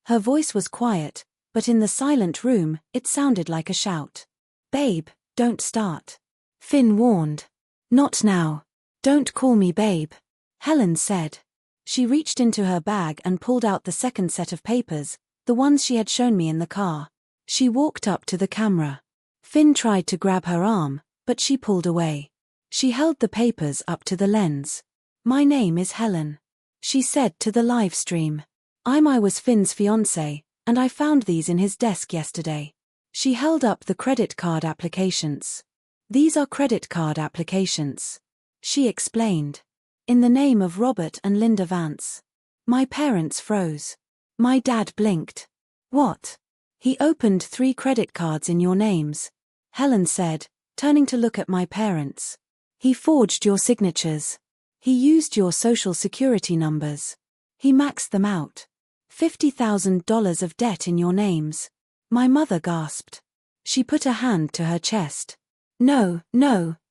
Her voice was quiet, but in the silent room, it sounded like a shout. Babe, don't start. Finn warned. Not now. Don't call me babe. Helen said. She reached into her bag and pulled out the second set of papers, the ones she had shown me in the car. She walked up to the camera. Finn tried to grab her arm, but she pulled away. She held the papers up to the lens. My name is Helen. She said to the live stream. I was Finn's fiancée, and I found these in his desk yesterday. She held up the credit card applications. These are credit card applications. She explained. In the name of Robert and Linda Vance. My parents froze. My dad blinked. What? He opened 3 credit cards in your names. Helen said, turning to look at my parents. He forged your signatures. He used your social security numbers. He maxed them out. $50,000 of debt in your names. My mother gasped. She put a hand to her chest. No,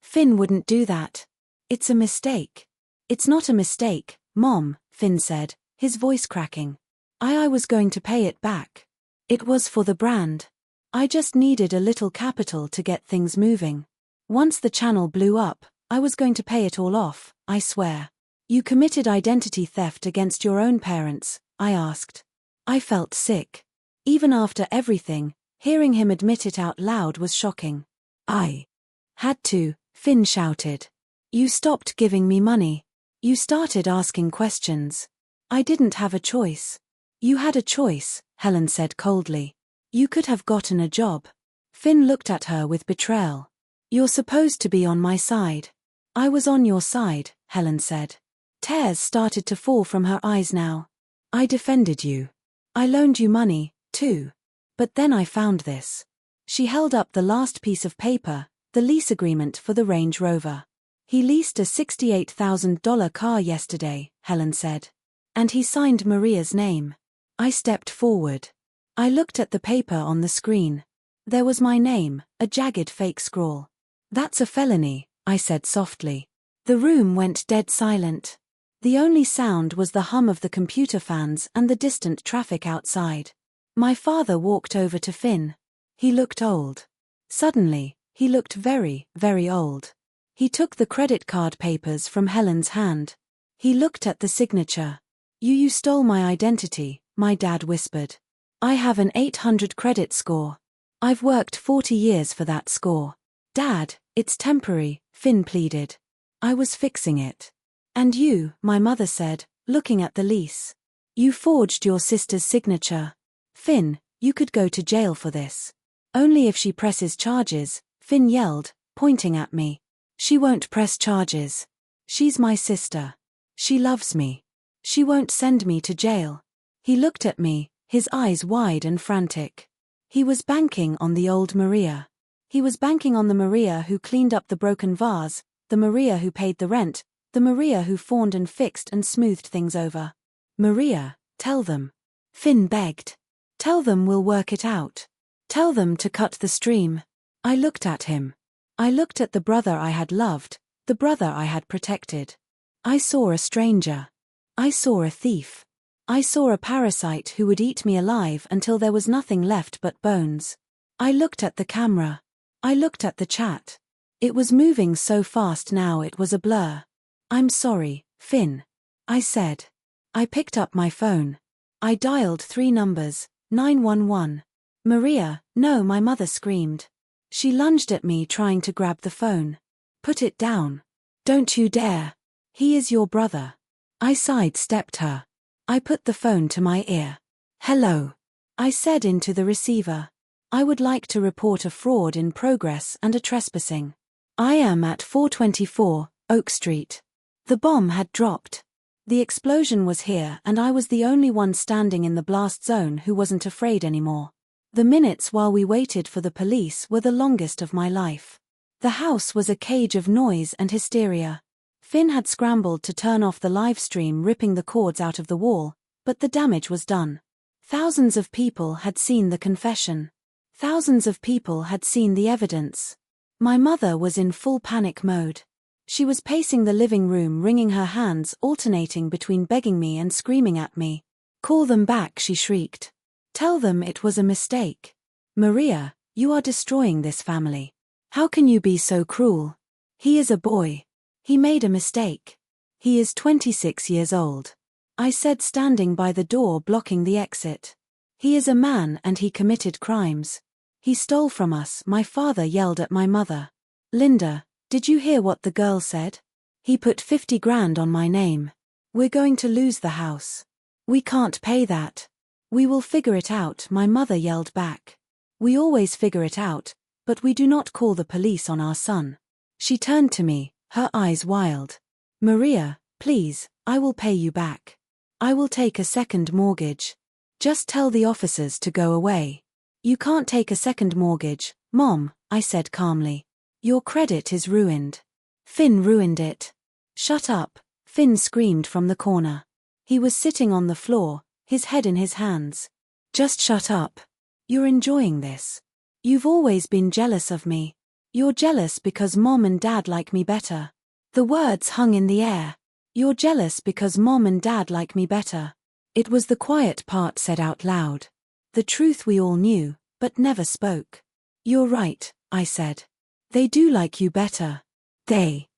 Finn wouldn't do that. It's a mistake. It's not a mistake, Mom, Finn said, his voice cracking. I was going to pay it back. It was for the brand. I just needed a little capital to get things moving. Once the channel blew up, I was going to pay it all off, I swear. You committed identity theft against your own parents, I asked. I felt sick. Even after everything, hearing him admit it out loud was shocking. I had to, Finn shouted. You stopped giving me money. You started asking questions. I didn't have a choice. You had a choice, Helen said coldly. You could have gotten a job. Finn looked at her with betrayal. You're supposed to be on my side. I was on your side, Helen said. Tears started to fall from her eyes now. I defended you. I loaned you money, too. But then I found this. She held up the last piece of paper, the lease agreement for the Range Rover. He leased a $68,000 car yesterday, Helen said. And he signed Maria's name. I stepped forward. I looked at the paper on the screen. There was my name, a jagged fake scrawl. That's a felony, I said softly. The room went dead silent. The only sound was the hum of the computer fans and the distant traffic outside. My father walked over to Finn. He looked old. Suddenly, he looked very, very old. He took the credit card papers from Helen's hand. He looked at the signature. You stole my identity, my dad whispered. I have an 800 credit score. I've worked 40 years for that score. Dad, it's temporary, Finn pleaded. I was fixing it. And you, my mother said, looking at the lease. You forged your sister's signature. Finn, you could go to jail for this. Only if she presses charges, Finn yelled, pointing at me. She won't press charges. She's my sister. She loves me. She won't send me to jail. He looked at me, his eyes wide and frantic. He was banking on the old Maria. He was banking on the Maria who cleaned up the broken vase, the Maria who paid the rent, the Maria who fawned and fixed and smoothed things over. Maria, Tell them. Finn begged. Tell them we'll work it out. Tell them to cut the stream. I looked at him. I looked at the brother I had loved, the brother I had protected. I saw a stranger. I saw a thief. I saw a parasite who would eat me alive until there was nothing left but bones. I looked at the camera. I looked at the chat. It was moving so fast now it was a blur. I'm sorry, Finn. I said. I picked up my phone. I dialed 3 numbers, 911. Maria, no, my mother screamed. She lunged at me trying to grab the phone. Put it down. Don't you dare. He is your brother. I sidestepped her. I put the phone to my ear. Hello. I said into the receiver. I would like to report a fraud in progress and a trespassing. I am at 424, Oak Street. The bomb had dropped. The explosion was here and I was the only one standing in the blast zone who wasn't afraid anymore. The minutes while we waited for the police were the longest of my life. The house was a cage of noise and hysteria. Finn had scrambled to turn off the live stream, ripping the cords out of the wall, but the damage was done. Thousands of people had seen the confession. Thousands of people had seen the evidence. My mother was in full panic mode. She was pacing the living room, wringing her hands, alternating between begging me and screaming at me. Call them back, she shrieked. Tell them it was a mistake. Maria, you are destroying this family. How can you be so cruel? He is a boy. He made a mistake. He is 26 years old. I said, standing by the door blocking the exit. He is a man and he committed crimes. He stole from us, my father yelled at my mother. Linda, did you hear what the girl said? He put 50 grand on my name. We're going to lose the house. We can't pay that. We will figure it out, my mother yelled back. We always figure it out, but we do not call the police on our son. She turned to me, her eyes wild. Maria, please, I will pay you back. I will take a second mortgage. Just tell the officers to go away. You can't take a second mortgage, Mom, I said calmly. Your credit is ruined. Finn ruined it. Shut up, Finn screamed from the corner. He was sitting on the floor, his head in his hands. Just shut up. You're enjoying this. You've always been jealous of me. You're jealous because Mom and Dad like me better. The words hung in the air. You're jealous because Mom and Dad like me better. It was the quiet part said out loud. The truth we all knew, but never spoke. You're right, I said. They do like you better. They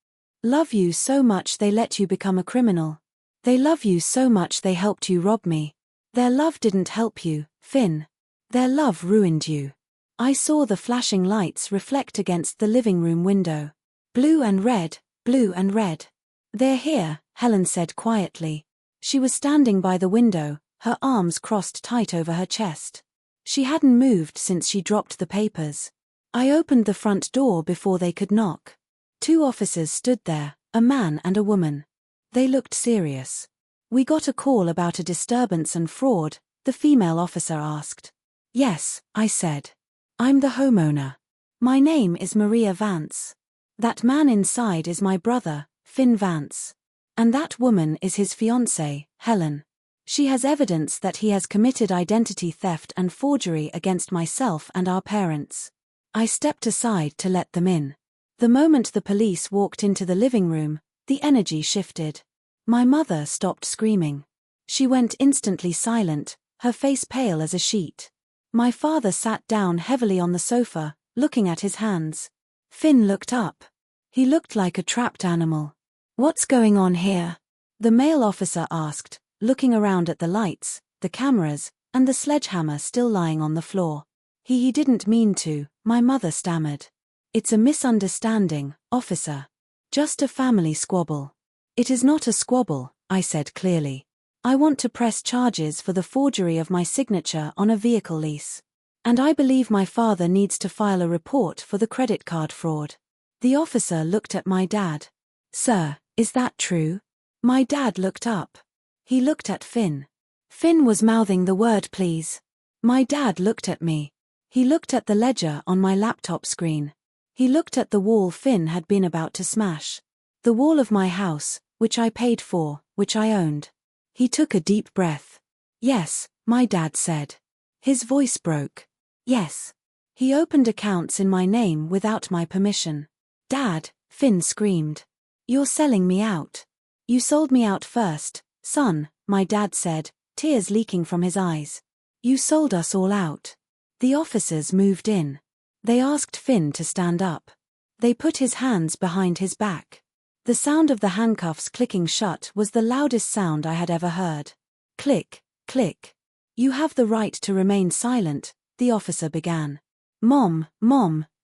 love you so much they let you become a criminal. They love you so much they helped you rob me. Their love didn't help you, Finn. Their love ruined you. I saw the flashing lights reflect against the living room window. Blue and red, blue and red. They're here, Helen said quietly. She was standing by the window, her arms crossed tight over her chest. She hadn't moved since she dropped the papers. I opened the front door before they could knock. 2 officers stood there, a man and a woman. They looked serious. We got a call about a disturbance and fraud, the female officer asked. Yes, I said. I'm the homeowner. My name is Maria Vance. That man inside is my brother, Finn Vance. And that woman is his fiancée, Helen. She has evidence that he has committed identity theft and forgery against myself and our parents. I stepped aside to let them in. The moment the police walked into the living room, the energy shifted. My mother stopped screaming. She went instantly silent, her face pale as a sheet. My father sat down heavily on the sofa, looking at his hands. Finn looked up. He looked like a trapped animal. What's going on here? The male officer asked, looking around at the lights, the cameras, and the sledgehammer still lying on the floor. He didn't mean to, my mother stammered. It's a misunderstanding, officer. Just a family squabble. It is not a squabble, I said clearly. I want to press charges for the forgery of my signature on a vehicle lease. And I believe my father needs to file a report for the credit card fraud. The officer looked at my dad. Sir, is that true? My dad looked up. He looked at Finn. Finn was mouthing the word please. My dad looked at me. He looked at the ledger on my laptop screen. He looked at the wall Finn had been about to smash. The wall of my house, which I paid for, which I owned. He took a deep breath. Yes, my dad said. His voice broke. Yes. He opened accounts in my name without my permission. Dad, Finn screamed. You're selling me out. You sold me out first, son, my dad said, tears leaking from his eyes. You sold us all out. The officers moved in. They asked Finn to stand up. They put his hands behind his back. The sound of the handcuffs clicking shut was the loudest sound I had ever heard. Click, click. You have the right to remain silent, the officer began. Mom,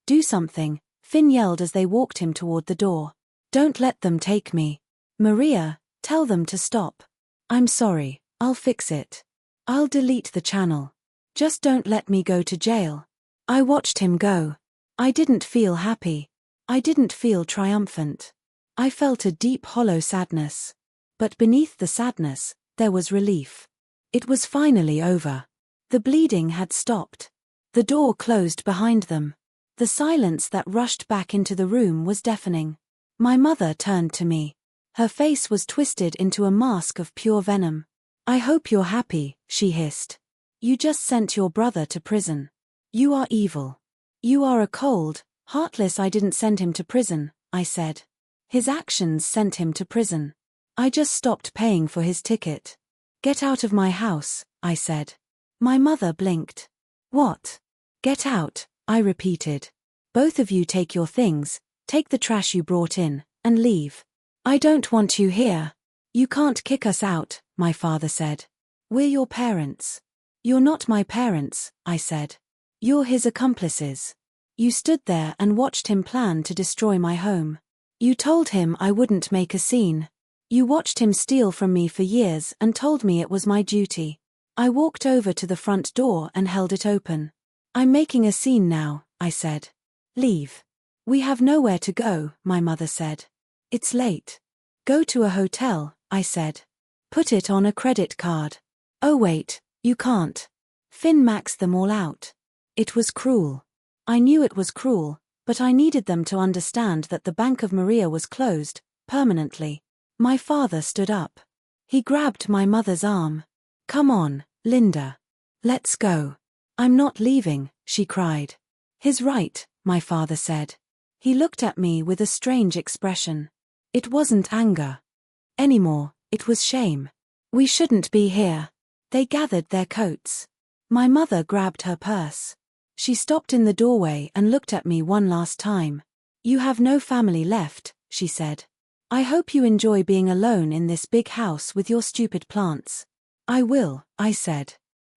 do something, Finn yelled as they walked him toward the door. Don't let them take me. Maria, tell them to stop. I'm sorry, I'll fix it. I'll delete the channel. Just don't let me go to jail. I watched him go. I didn't feel happy. I didn't feel triumphant. I felt a deep hollow sadness. But beneath the sadness, there was relief. It was finally over. The bleeding had stopped. The door closed behind them. The silence that rushed back into the room was deafening. My mother turned to me. Her face was twisted into a mask of pure venom. I hope you're happy, she hissed. You just sent your brother to prison. You are evil. You are a cold, heartless. I didn't send him to prison, I said. His actions sent him to prison. I just stopped paying for his ticket. Get out of my house, I said. My mother blinked. What? Get out, I repeated. Both of you take your things, take the trash you brought in, and leave. I don't want you here. You can't kick us out, my father said. We're your parents. You're not my parents, I said. You're his accomplices. You stood there and watched him plan to destroy my home. You told him I wouldn't make a scene. You watched him steal from me for years and told me it was my duty. I walked over to the front door and held it open. I'm making a scene now, I said. Leave. We have nowhere to go, my mother said. It's late. Go to a hotel, I said. Put it on a credit card. Oh wait, you can't. Finn maxed them all out. It was cruel. I knew it was cruel, but I needed them to understand that the Bank of Maria was closed, permanently. My father stood up. He grabbed my mother's arm. Come on, Linda. Let's go. I'm not leaving, she cried. He's right, my father said. He looked at me with a strange expression. It wasn't anger anymore, it was shame. We shouldn't be here. They gathered their coats. My mother grabbed her purse. She stopped in the doorway and looked at me one last time. You have no family left, she said. I hope you enjoy being alone in this big house with your stupid plants. I will, I said.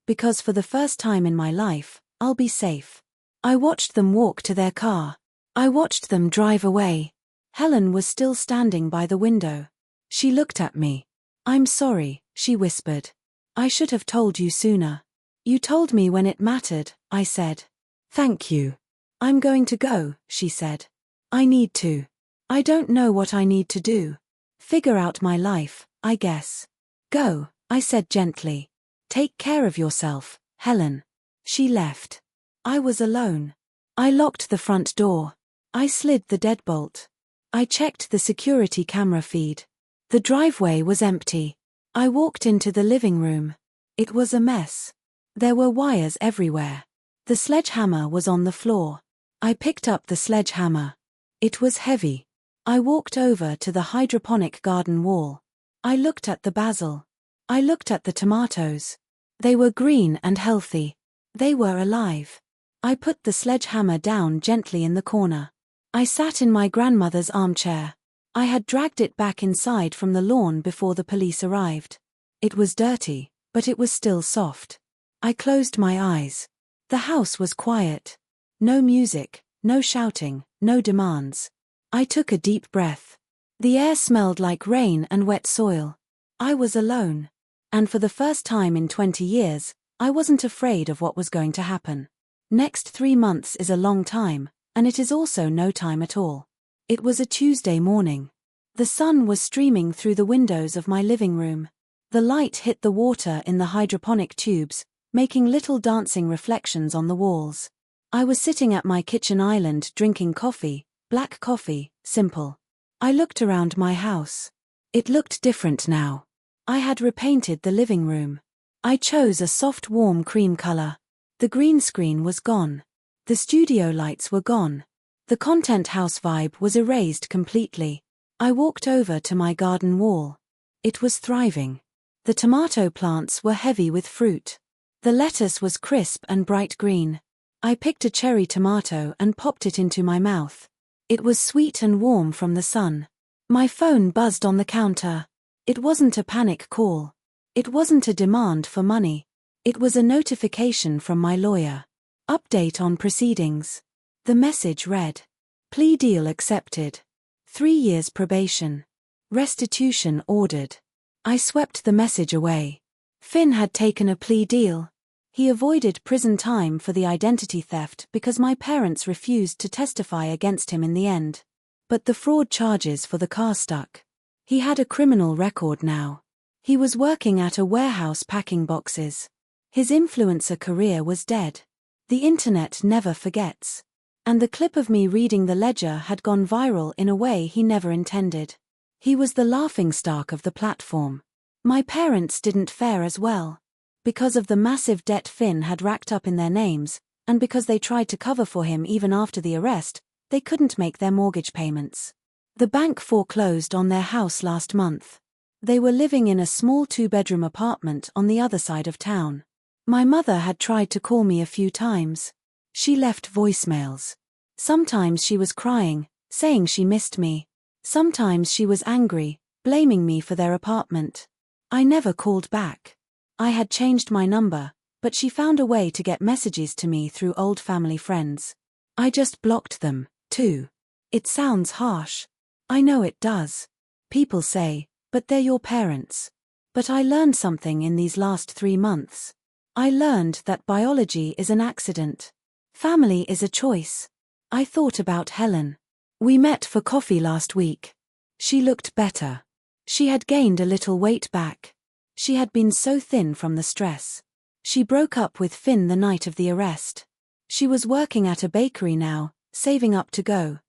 Because for the first time in my life, I'll be safe. I watched them walk to their car. I watched them drive away. Helen was still standing by the window. She looked at me. I'm sorry, she whispered. I should have told you sooner. You told me when it mattered, I said. Thank you. I'm going to go, she said. I need to. I don't know what I need to do. Figure out my life, I guess. Go, I said gently. Take care of yourself, Helen. She left. I was alone. I locked the front door. I slid the deadbolt. I checked the security camera feed. The driveway was empty. I walked into the living room. It was a mess. There were wires everywhere. The sledgehammer was on the floor. I picked up the sledgehammer. It was heavy. I walked over to the hydroponic garden wall. I looked at the basil. I looked at the tomatoes. They were green and healthy. They were alive. I put the sledgehammer down gently in the corner. I sat in my grandmother's armchair. I had dragged it back inside from the lawn before the police arrived. It was dirty, but it was still soft. I closed my eyes. The house was quiet. No music, no shouting, no demands. I took a deep breath. The air smelled like rain and wet soil. I was alone. And for the first time in 20 years, I wasn't afraid of what was going to happen. Next 3 months is a long time, and it is also no time at all. It was a Tuesday morning. The sun was streaming through the windows of my living room. The light hit the water in the hydroponic tubes, making little dancing reflections on the walls. I was sitting at my kitchen island drinking coffee, black coffee, simple. I looked around my house. It looked different now. I had repainted the living room. I chose a soft warm cream color. The green screen was gone. The studio lights were gone. The content house vibe was erased completely. I walked over to my garden wall. It was thriving. The tomato plants were heavy with fruit. The lettuce was crisp and bright green. I picked a cherry tomato and popped it into my mouth. It was sweet and warm from the sun. My phone buzzed on the counter. It wasn't a panic call. It wasn't a demand for money. It was a notification from my lawyer. Update on proceedings. The message read: plea deal accepted. 3 years probation. Restitution ordered. I swept the message away. Finn had taken a plea deal. He avoided prison time for the identity theft because my parents refused to testify against him in the end. But the fraud charges for the car stuck. He had a criminal record now. He was working at a warehouse packing boxes. His influencer career was dead. The internet never forgets. And the clip of me reading the ledger had gone viral in a way he never intended. He was the laughingstock of the platform. My parents didn't fare as well. Because of the massive debt Finn had racked up in their names, and because they tried to cover for him even after the arrest, they couldn't make their mortgage payments. The bank foreclosed on their house last month. They were living in a small 2-bedroom apartment on the other side of town. My mother had tried to call me a few times. She left voicemails. Sometimes she was crying, saying she missed me. Sometimes she was angry, blaming me for their apartment. I never called back. I had changed my number, but she found a way to get messages to me through old family friends. I just blocked them, too. It sounds harsh. I know it does. People say, but they're your parents. But I learned something in these last 3 months. I learned that biology is an accident. Family is a choice. I thought about Helen. We met for coffee last week. She looked better. She had gained a little weight back. She had been so thin from the stress. She broke up with Finn the night of the arrest. She was working at a bakery now, saving up to go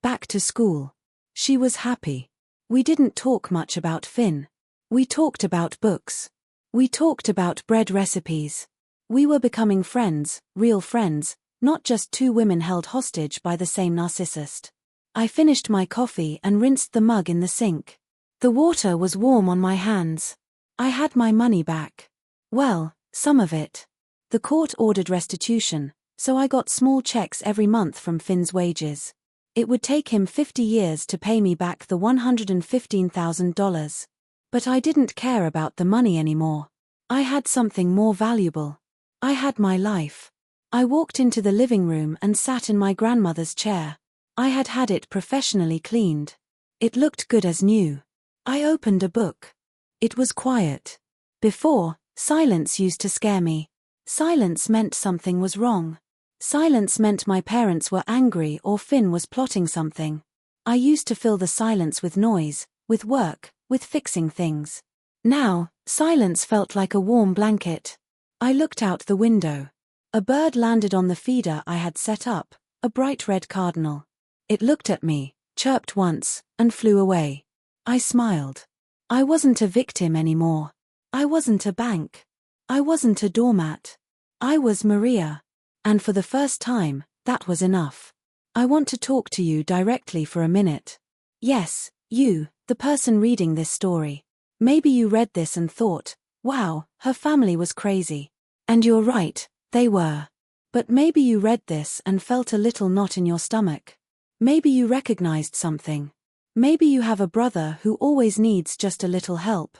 back to school. She was happy. We didn't talk much about Finn. We talked about books. We talked about bread recipes. We were becoming friends, real friends, not just 2 women held hostage by the same narcissist. I finished my coffee and rinsed the mug in the sink. The water was warm on my hands. I had my money back. Well, some of it. The court ordered restitution, so I got small checks every month from Finn's wages. It would take him 50 years to pay me back the $115,000. But I didn't care about the money anymore. I had something more valuable. I had my life. I walked into the living room and sat in my grandmother's chair. I had had it professionally cleaned. It looked good as new. I opened a book. It was quiet. Before, silence used to scare me. Silence meant something was wrong. Silence meant my parents were angry or Finn was plotting something. I used to fill the silence with noise, with work, with fixing things. Now, silence felt like a warm blanket. I looked out the window. A bird landed on the feeder I had set up, a bright red cardinal. It looked at me, chirped once, and flew away. I smiled. I wasn't a victim anymore. I wasn't a bank. I wasn't a doormat. I was Maria. And for the first time, that was enough. I want to talk to you directly for a minute. Yes, you, the person reading this story. Maybe you read this and thought, wow, her family was crazy. And you're right, they were. But maybe you read this and felt a little knot in your stomach. Maybe you recognized something. Maybe you have a brother who always needs just a little help.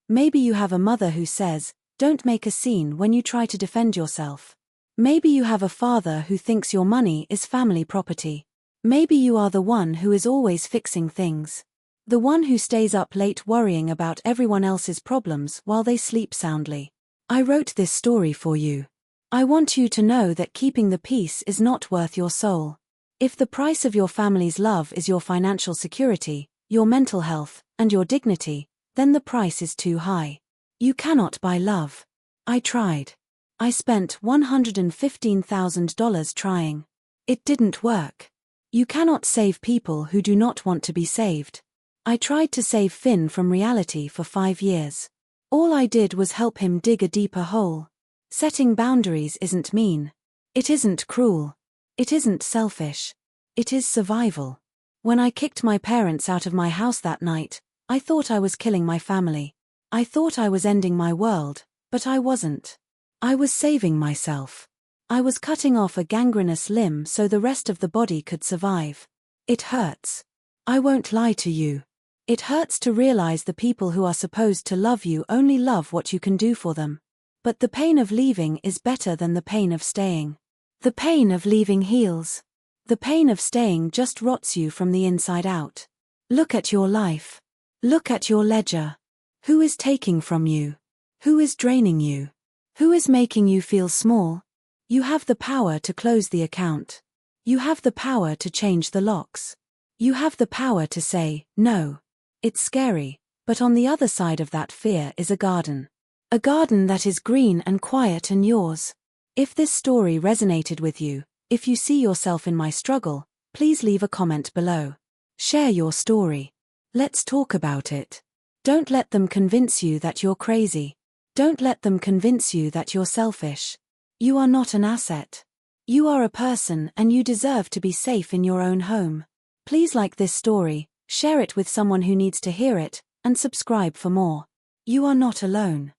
Maybe you have a mother who says, don't make a scene when you try to defend yourself. Maybe you have a father who thinks your money is family property. Maybe you are the one who is always fixing things. The one who stays up late worrying about everyone else's problems while they sleep soundly. I wrote this story for you. I want you to know that keeping the peace is not worth your soul. If the price of your family's love is your financial security, your mental health, and your dignity, then the price is too high. You cannot buy love. I tried. I spent $115,000 trying. It didn't work. You cannot save people who do not want to be saved. I tried to save Finn from reality for 5 years. All I did was help him dig a deeper hole. Setting boundaries isn't mean. It isn't cruel. It isn't selfish. It is survival. When I kicked my parents out of my house that night, I thought I was killing my family. I thought I was ending my world, but I wasn't. I was saving myself. I was cutting off a gangrenous limb so the rest of the body could survive. It hurts. I won't lie to you. It hurts to realize the people who are supposed to love you only love what you can do for them. But the pain of leaving is better than the pain of staying. The pain of leaving heals. The pain of staying just rots you from the inside out. Look at your life. Look at your ledger. Who is taking from you? Who is draining you? Who is making you feel small? You have the power to close the account. You have the power to change the locks. You have the power to say, no. It's scary, but on the other side of that fear is a garden. A garden that is green and quiet and yours. If this story resonated with you, if you see yourself in my struggle, please leave a comment below. Share your story. Let's talk about it. Don't let them convince you that you're crazy. Don't let them convince you that you're selfish. You are not an asset. You are a person and you deserve to be safe in your own home. Please like this story, share it with someone who needs to hear it, and subscribe for more. You are not alone.